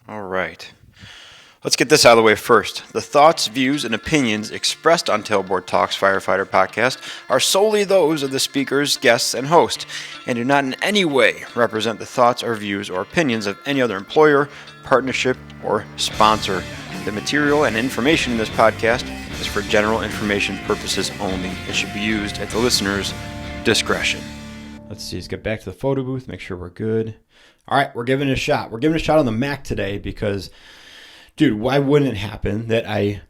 All right. Let's get this out of the way first. The thoughts, views, and opinions expressed on Tailboard Talks Firefighter podcast are solely those of the speakers, guests, and host, and do not in any way represent the thoughts or views or opinions of any other employer, partnership, or sponsor. The material and information in this podcast is for general information purposes only. It should be used at the listener's discretion. Let's see, let's get back to the photo booth, make sure we're good. All right, we're giving it a shot. We're giving it a shot on the Mac today because, dude, why wouldn't it happen that I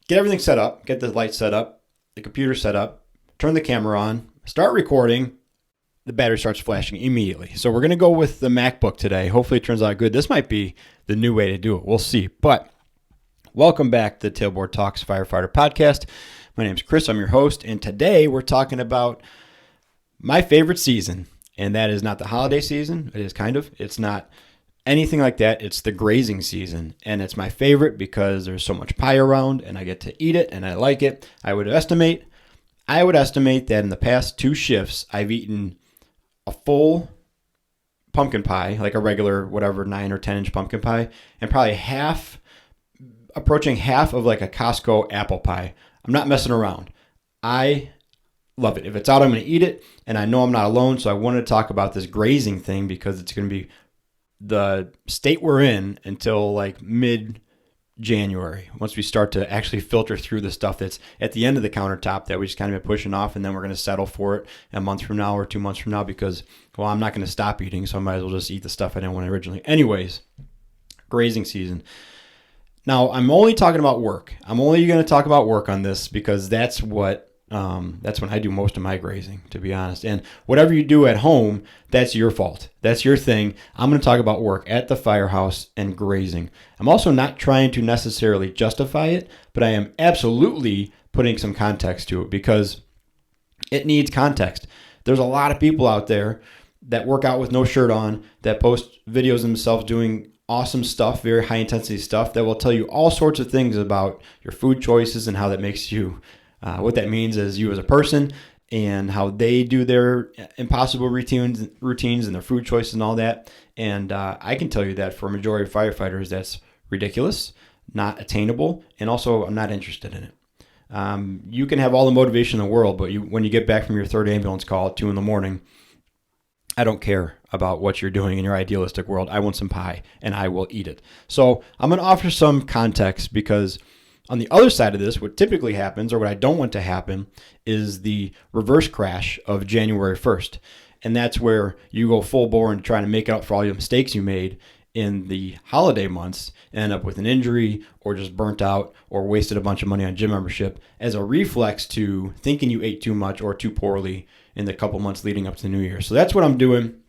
get everything set up, get the light set up, the computer set up, turn the camera on, start recording, the battery starts flashing immediately. So we're going to go with the MacBook today. Hopefully it turns out good. This might be the new way to do it. We'll see. But welcome back to the Tailboard Talks Firefighter podcast. My name's Chris. I'm your host. And today we're talking about my favorite season. And that is not the holiday season. It is kind of. It's not anything like that. It's the grazing season. And it's my favorite because there's so much pie around and I get to eat it and I like it. I would estimate that in the past 2 shifts, I've eaten a full pumpkin pie, like a regular, whatever, 9 or 10 inch pumpkin pie, and probably approaching half of like a Costco apple pie. I'm not messing around. I love it. If it's out, I'm going to eat it, and I know I'm not alone, so I wanted to talk about this grazing thing because it's going to be the state we're in until like mid-January, once we start to actually filter through the stuff that's at the end of the countertop that we just kind of been pushing off, and then we're going to settle for it a month from now or 2 months from now because, well, I'm not going to stop eating, so I might as well just eat the stuff I didn't want originally. Anyways, grazing season. Now, I'm only talking about work. I'm only going to talk about work on this because that's when I do most of my grazing, to be honest. And whatever you do at home, that's your fault. That's your thing. I'm going to talk about work at the firehouse and grazing. I'm also not trying to necessarily justify it, but I am absolutely putting some context to it because it needs context. There's a lot of people out there that work out with no shirt on, that post videos themselves doing awesome stuff, very high intensity stuff that will tell you all sorts of things about your food choices and how that makes you what that means is you as a person and how they do their impossible routines and their food choices and all that. And I can tell you that for a majority of firefighters, that's ridiculous, not attainable, and also I'm not interested in it. You can have all the motivation in the world, but when you get back from your third ambulance call at 2 a.m, I don't care about what you're doing in your idealistic world. I want some pie, and I will eat it. So I'm going to offer some context because on the other side of this, what typically happens, or what I don't want to happen, is the reverse crash of January 1st. And that's where you go full bore and trying to make up for all your mistakes you made in the holiday months, and end up with an injury, or just burnt out, or wasted a bunch of money on gym membership as a reflex to thinking you ate too much or too poorly in the couple months leading up to the new year. So that's what I'm doing.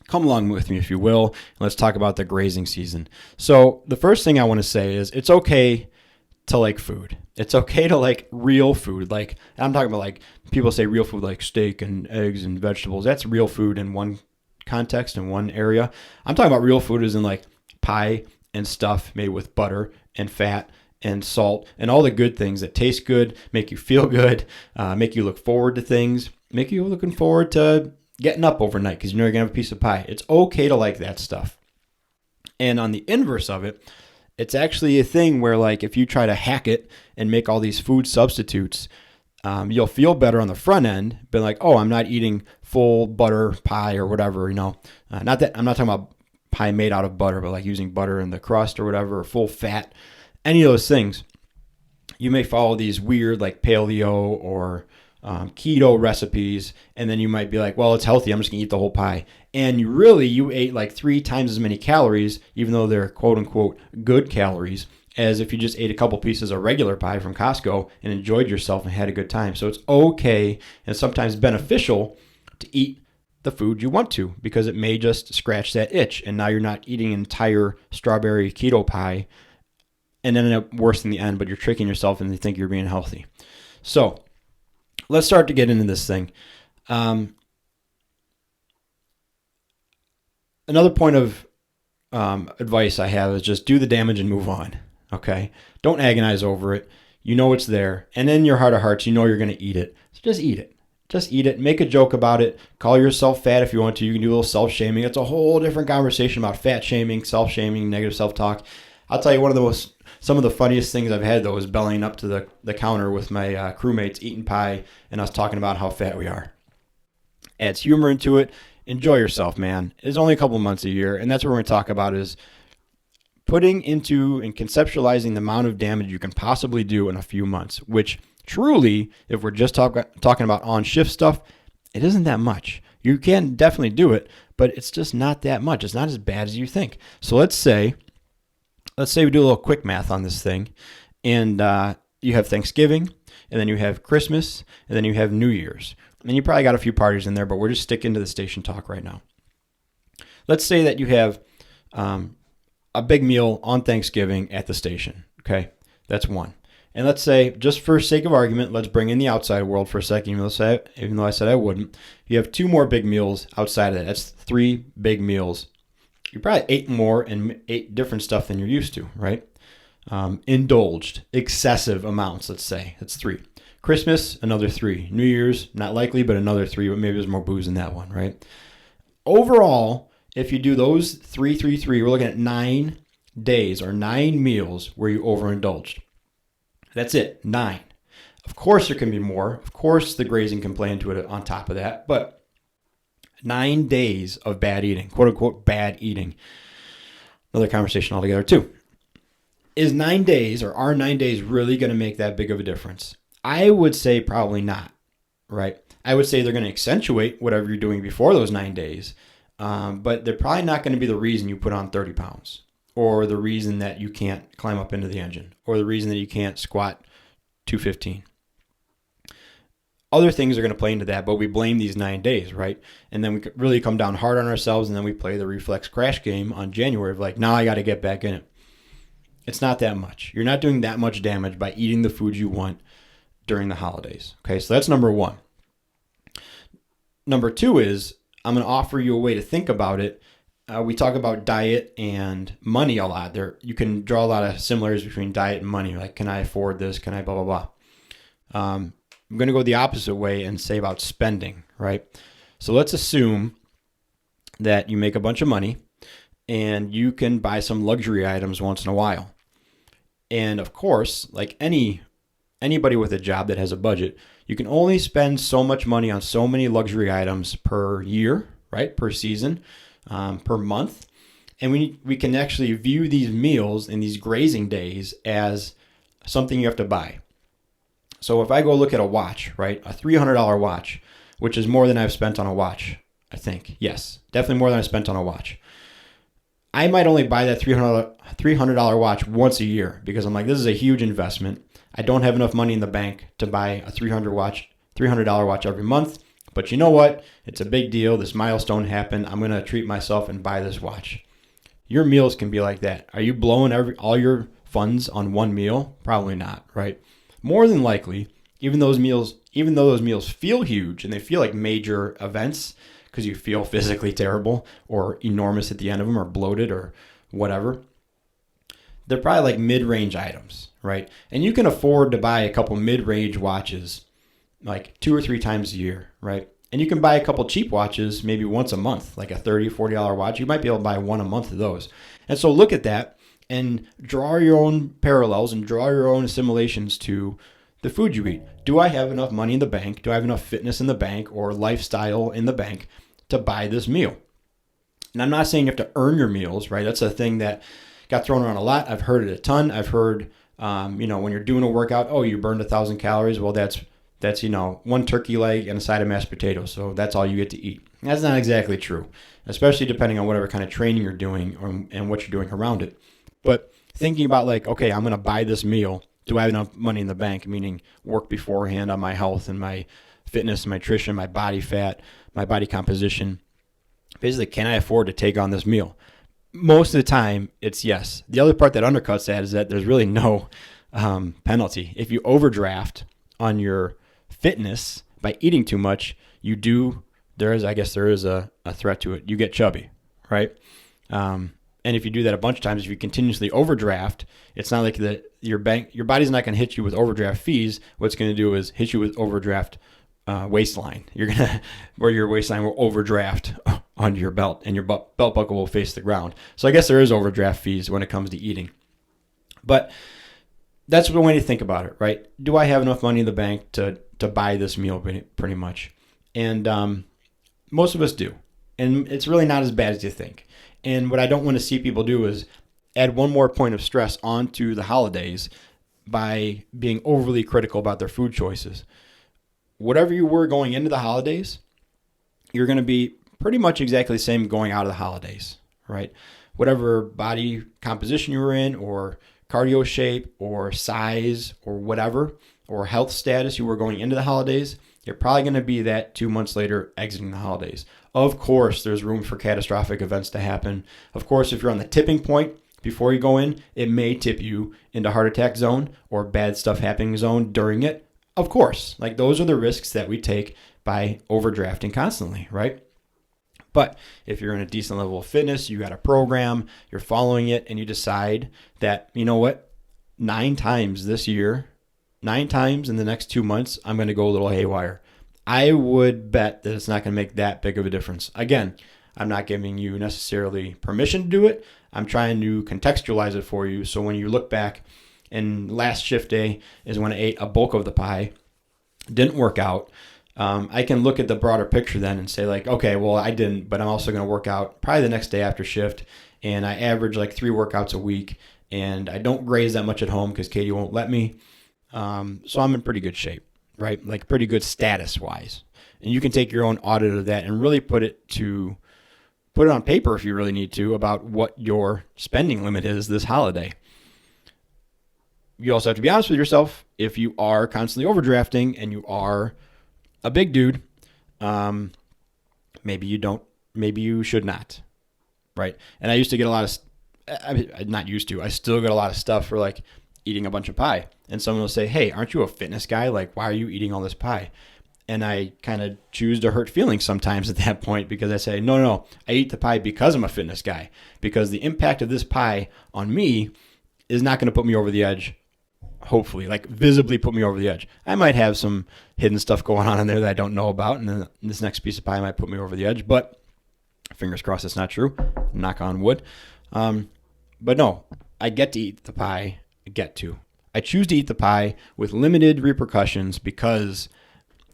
Come along with me, if you will, and let's talk about the grazing season. So the first thing I want to say is it's okay to like food. It's okay to like real food. Like, I'm talking about, like, people say real food like steak and eggs and vegetables. That's real food in one context, in one area. I'm talking about real food as in like pie and stuff made with butter and fat and salt and all the good things that taste good, make you feel good, make you look forward to things, make you looking forward to getting up overnight because you know you're going to have a piece of pie. It's okay to like that stuff. And on the inverse of it, it's actually a thing where, like, if you try to hack it and make all these food substitutes, you'll feel better on the front end, but like, oh, I'm not eating full butter pie or whatever, you know. Not that I'm not talking about pie made out of butter, but like using butter in the crust or whatever, or full fat, any of those things. You may follow these weird like paleo or keto recipes, and then you might be like, well, it's healthy, I'm just gonna eat the whole pie. And you ate like 3 times as many calories, even though they're quote unquote good calories, as if you just ate a couple pieces of regular pie from Costco and enjoyed yourself and had a good time. So it's okay and sometimes beneficial to eat the food you want to, because it may just scratch that itch, and now you're not eating an entire strawberry keto pie and ended up worse in the end, but you're tricking yourself and you think you're being healthy. So let's start to get into this thing. Another point of advice I have is just do the damage and move on, okay? Don't agonize over it. You know it's there. And in your heart of hearts, you know you're going to eat it. So just eat it. just eat it. Make a joke about it. Call yourself fat if you want to. You can do a little self-shaming. It's a whole different conversation about fat shaming, self-shaming, negative self-talk. I'll tell you some of the funniest things I've had, though, is bellying up to the counter with my crewmates, eating pie, and us talking about how fat we are. Adds humor into it. Enjoy yourself, man. It's only a couple months a year, and that's what we're going to talk about is putting into and conceptualizing the amount of damage you can possibly do in a few months, which truly, if we're just talking about on-shift stuff, it isn't that much. You can definitely do it, but it's just not that much. It's not as bad as you think. So let's say we do a little quick math on this thing, and you have Thanksgiving, and then you have Christmas, and then you have New Year's. And you probably got a few parties in there, but we're just sticking to the station talk right now. Let's say that you have a big meal on Thanksgiving at the station. Okay, that's one. And let's say, just for sake of argument, let's bring in the outside world for a second, even though I said I wouldn't. You have 2 more big meals outside of that. That's 3 big meals. You probably ate more and ate different stuff than you're used to, right? Indulged, excessive amounts, let's say. That's 3. Christmas, another 3. New Year's, not likely, but another 3, but maybe there's more booze in that one, right? Overall, if you do those 3, we're looking at 9 days or 9 meals where you overindulged. That's it, 9. Of course, there can be more. Of course, the grazing can play into it on top of that, but 9 days of bad eating, quote unquote bad eating. Another conversation altogether, too. Is 9 days or are 9 days really going to make that big of a difference? I would say probably not, right? I would say they're going to accentuate whatever you're doing before those 9 days, but they're probably not going to be the reason you put on 30 pounds or the reason that you can't climb up into the engine or the reason that you can't squat 215. Other things are going to play into that, but we blame these 9 days, right? And then we really come down hard on ourselves, and then we play the reflex crash game on January of like, now I got to get back in it. It's not that much. You're not doing that much damage by eating the food you want during the holidays. Okay, so that's number 1. Number 2 is I'm going to offer you a way to think about it. We talk about diet and money a lot. You can draw a lot of similarities between diet and money. Like, can I afford this? Can I blah, blah, blah. I'm going to go the opposite way and say about spending, right? So let's assume that you make a bunch of money and you can buy some luxury items once in a while. And of course, like anybody with a job that has a budget, you can only spend so much money on so many luxury items per year, right? Per season, per month. And we can actually view these meals and these grazing days as something you have to buy. So if I go look at a watch, right? A $300 watch, which is more than I've spent on a watch, I think. Yes, definitely more than I spent on a watch. I might only buy that $300 watch once a year because I'm like, this is a huge investment. I don't have enough money in the bank to buy a $300 watch every month. But you know what? It's a big deal. This milestone happened. I'm going to treat myself and buy this watch. Your meals can be like that. Are you blowing all your funds on one meal? Probably not, right? More than likely, even though those meals feel huge and they feel like major events because you feel physically terrible or enormous at the end of them or bloated or whatever, they're probably like mid-range items, right? And you can afford to buy a couple mid-range watches like 2 or 3 times a year, right? And you can buy a couple cheap watches maybe once a month, like a $30, $40 watch. You might be able to buy one a month of those. And so look at that and draw your own parallels and draw your own assimilations to the food you eat. Do I have enough money in the bank? Do I have enough fitness in the bank or lifestyle in the bank to buy this meal? And I'm not saying you have to earn your meals, right? That's a thing that got thrown around a lot. I've heard it a ton. I've heard, when you're doing a workout, oh, you burned 1,000 calories. Well, that's one turkey leg and a side of mashed potatoes. So that's all you get to eat. That's not exactly true, especially depending on whatever kind of training you're doing and what you're doing around it. But thinking about like, okay, I'm going to buy this meal. Do I have enough money in the bank? Meaning work beforehand on my health and my fitness, my nutrition, my body fat, my body composition. Basically, can I afford to take on this meal? Most of the time, it's yes. The other part that undercuts that is that there's really no penalty. If you overdraft on your fitness by eating too much, there is a threat to it. You get chubby, right? And if you do that a bunch of times, if you continuously overdraft, it's not like your body's not going to hit you with overdraft fees. What it's going to do is hit you with overdraft waistline. You're gonna where your waistline will overdraft onto your belt, and your belt buckle will face the ground. So I guess there is overdraft fees when it comes to eating. But that's the way to think about it, right? Do I have enough money in the bank to buy this meal pretty much? And most of us do. And it's really not as bad as you think. And what I don't want to see people do is add one more point of stress onto the holidays by being overly critical about their food choices. Whatever you were going into the holidays, you're going to be pretty much exactly the same going out of the holidays, right? Whatever body composition you were in, or cardio shape, or size, or whatever, or health status you were going into the holidays, you're probably going to be that 2 months later exiting the holidays. Of course, there's room for catastrophic events to happen. Of course, if you're on the tipping point before you go in, it may tip you into heart attack zone or bad stuff happening zone during it. Of course, like those are the risks that we take by overdrafting constantly, right? But if you're in a decent level of fitness, you got a program, you're following it, and you decide that, you know what, 9 times this year, 9 times in the next 2 months, I'm going to go a little haywire. I would bet that it's not going to make that big of a difference. Again, I'm not giving you necessarily permission to do it. I'm trying to contextualize it for you. So when you look back, and last shift day is when I ate a bulk of the pie, didn't work out. I can look at the broader picture then and say like, okay, well, I didn't, but I'm also going to work out probably the next day after shift. And I average like 3 workouts a week, and I don't graze that much at home because Katie won't let me. So I'm in pretty good shape, right? Like pretty good status wise. And you can take your own audit of that and really put it on paper if you really need to about what your spending limit is this holiday. You also have to be honest with yourself. If you are constantly overdrafting and you are a big dude, maybe you should not, right? And I used to get a lot of, I still get a lot of stuff for like eating a bunch of pie. And someone will say, hey, aren't you a fitness guy? Like, why are you eating all this pie? And I kind of choose to hurt feelings sometimes at that point, because I say, no, I eat the pie because I'm a fitness guy, because the impact of this pie on me is not going to put me over the edge. Hopefully, like visibly put me over the edge. I might have some hidden stuff going on in there that I don't know about, and then this next piece of pie might put me over the edge, but fingers crossed it's not true. Knock on wood. But no, I get to eat the pie. I choose to eat the pie with limited repercussions because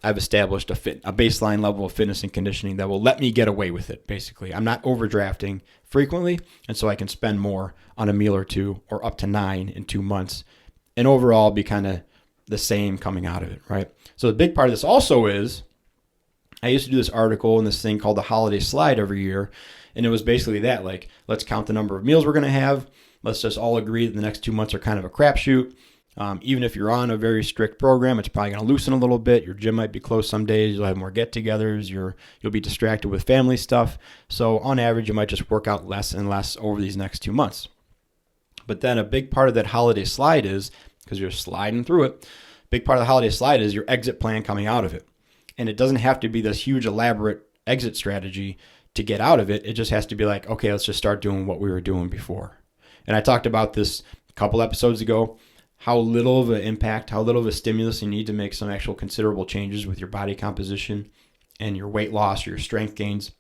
I've established a baseline level of fitness and conditioning that will let me get away with it, basically. I'm not overdrafting frequently, and so I can spend more on a meal or two, or up to 9 in 2 months, and overall be kind of the same coming out of it, right? So the big part of this also is, I used to do this article and this thing called the holiday slide every year, and it was basically that, like, let's count the number of meals we're going to have. Let's just all agree that the next 2 months are kind of a crapshoot. Even if you're on a very strict program, it's probably going to loosen a little bit. Your gym might be closed some days. You'll have more get-togethers. You'll be distracted with family stuff. So on average, you might just work out less and less over these next 2 months. But then a big part of that holiday slide is, because you're sliding through it, a big part of the holiday slide is your exit plan coming out of it. And it doesn't have to be this huge elaborate exit strategy to get out of it. It just has to be like, okay, let's just start doing what we were doing before. And I talked about this a couple episodes ago, how little of an impact, how little of a stimulus you need to make some actual considerable changes with your body composition and your weight loss or your strength gains.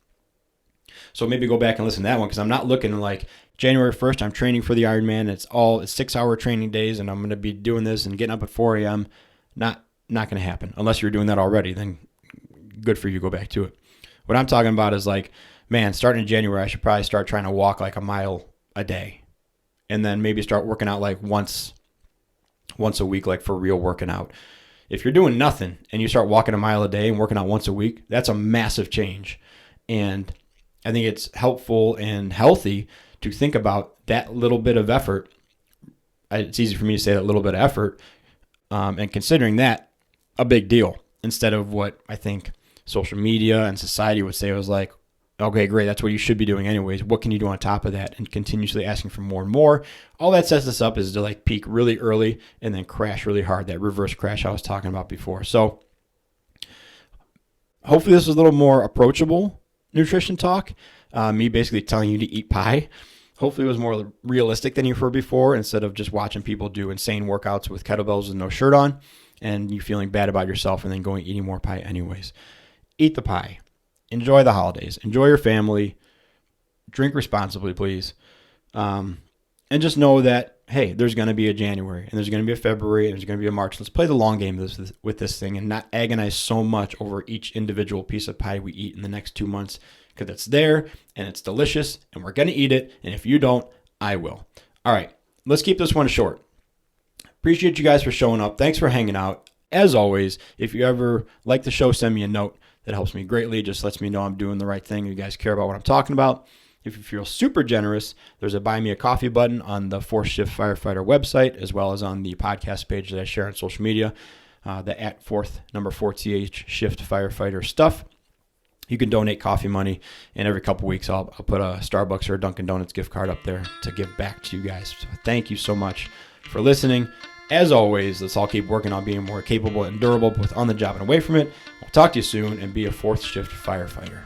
So maybe go back and listen to that one, because I'm not looking like January 1st, I'm training for the Ironman. It's 6-hour training days, and I'm going to be doing this and getting up at 4 a.m. Not going to happen. Unless you're doing that already, then good for you, go back to it. What I'm talking about is like, man, starting in January, I should probably start trying to walk like a mile a day. And then maybe start working out like once a week, like for real working out. If you're doing nothing and you start walking a mile a day and working out once a week, that's a massive change. And I think it's helpful and healthy to think about that little bit of effort. It's easy for me to say that little bit of effort, and considering that a big deal, instead of what I think social media and society would say was like, okay, great, that's what you should be doing anyways. What can you do on top of that? And continuously asking for more and more. All that sets us up is to like peak really early and then crash really hard, that reverse crash I was talking about before. So hopefully this is a little more approachable nutrition talk. Me basically telling you to eat pie. Hopefully it was more realistic than you've heard before, instead of just watching people do insane workouts with kettlebells with no shirt on and you feeling bad about yourself and then going eating more pie anyways. Eat the pie. Enjoy the holidays. Enjoy your family. Drink responsibly, please. And just know that, hey, there's going to be a January, and there's going to be a February, and there's going to be a March. Let's play the long game with this thing and not agonize so much over each individual piece of pie we eat in the next 2 months, because it's there, and it's delicious, and we're going to eat it, and if you don't, I will. All right, let's keep this one short. Appreciate you guys for showing up. Thanks for hanging out. As always, if you ever like the show, send me a note. That helps me greatly. Just lets me know I'm doing the right thing. You guys care about what I'm talking about. If you feel super generous, there's a Buy Me a Coffee button on the 4th Shift Firefighter website, as well as on the podcast page that I share on social media, the at 4th Shift Firefighter stuff. You can donate coffee money, and every couple weeks I'll put a Starbucks or a Dunkin' Donuts gift card up there to give back to you guys. So thank you so much for listening. As always, let's all keep working on being more capable and durable, both on the job and away from it. We'll talk to you soon, and be a 4th Shift Firefighter.